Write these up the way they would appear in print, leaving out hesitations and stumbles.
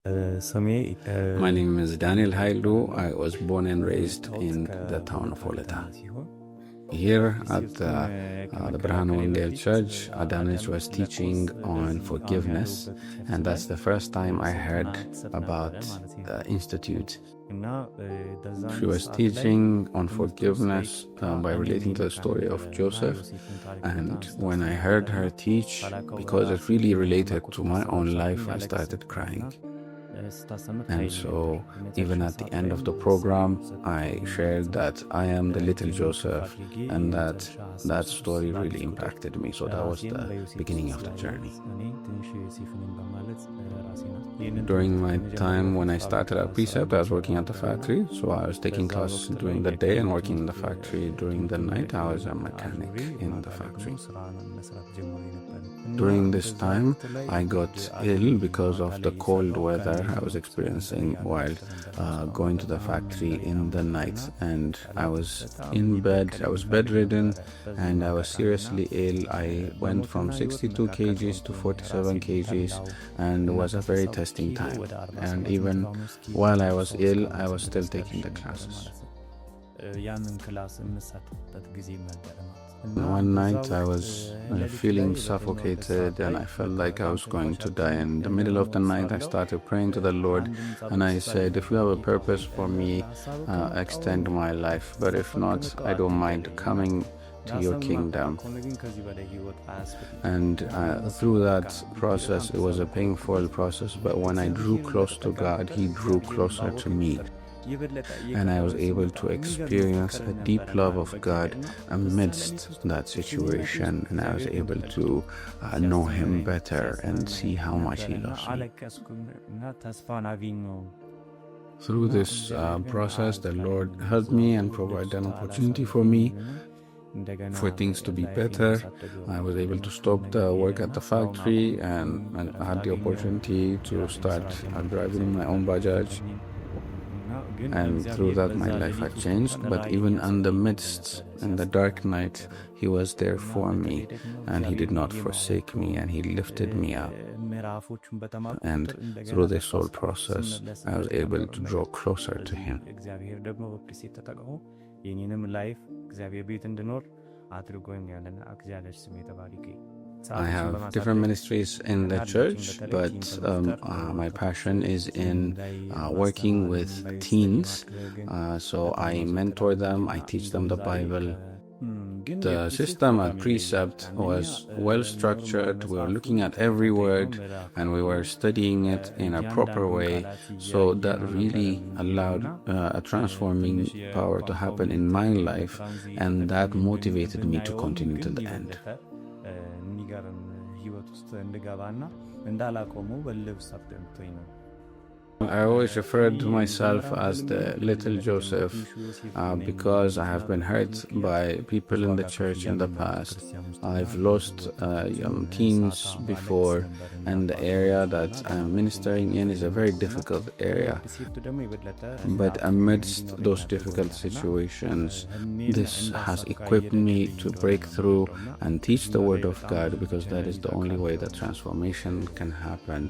My name is Daniel Hailu. I was born and raised in the town of Oleta. Here at the Brahana Wendell Church, Daniel was teaching on forgiveness, and that's the first time I heard about the institute. She was teaching on forgiveness by relating to the story of Joseph, and when I heard her teach, because it really related to my own life, I started crying. And so, even at the end of the program, I shared that I am the little Joseph, and that story really impacted me. So that was the beginning of the journey. During my time when I started at Precept, I was working at the factory. So I was taking classes during the day and working in the factory during the night. I was a mechanic in the factory. During this time, I got ill because of the cold weather I was experiencing while going to the factory in the night. And I was in bed, I was bedridden, and I was seriously ill. I went from 62 kgs to 47 kgs, and it was a very testing time. And even while I was ill, I was still taking the classes. One night I was feeling suffocated and I felt like I was going to die. In the middle of the night I started praying to the Lord, and I said, if you have a purpose for me, extend my life, but if not, I don't mind coming to your kingdom. And through that process, it was a painful process, but when I drew close to God, He drew closer to me. And I was able to experience a deep love of God amidst that situation, and I was able to know Him better and see how much He loves me. Through this process, the Lord helped me and provided an opportunity for me for things to be better. I was able to stop the work at the factory, and I had the opportunity to start driving my own Bajaj. And through that, my life had changed. But even in the midst, in the dark night, He was there for me, and He did not forsake me, and He lifted me up. And through this whole process, I was able to draw closer to Him. I have different ministries in the church, but my passion is in working with teens. So I mentor them, I teach them the Bible. The system at Precept was well structured. We were looking at every word and we were studying it in a proper way. So that really allowed a transforming power to happen in my life, and that motivated me to continue to the end. I always referred to myself as the little Joseph because I have been hurt by people in the church in the past. I've lost young teens before, and the area that I'm ministering in is a very difficult area. But amidst those difficult situations, this has equipped me to break through and teach the Word of God, because that is the only way that transformation can happen.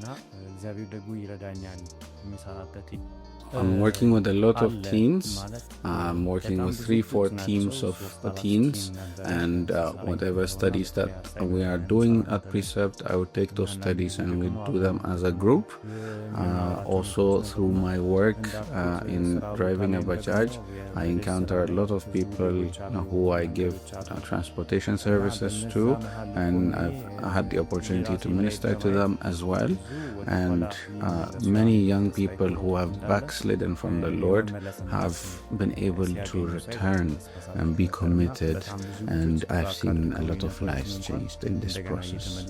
I'm working with a lot of teens. I'm working with 3-4 teams of teens, and whatever studies that we are doing at Precept, I would take those studies and we do them as a group. Also, through my work in driving a Bajaj, I encounter a lot of people who I give transportation services to, and I've had the opportunity to minister to them as well. And many young people who have backslidden from the Lord have been able to return and be committed, and I've seen a lot of lives changed in this process.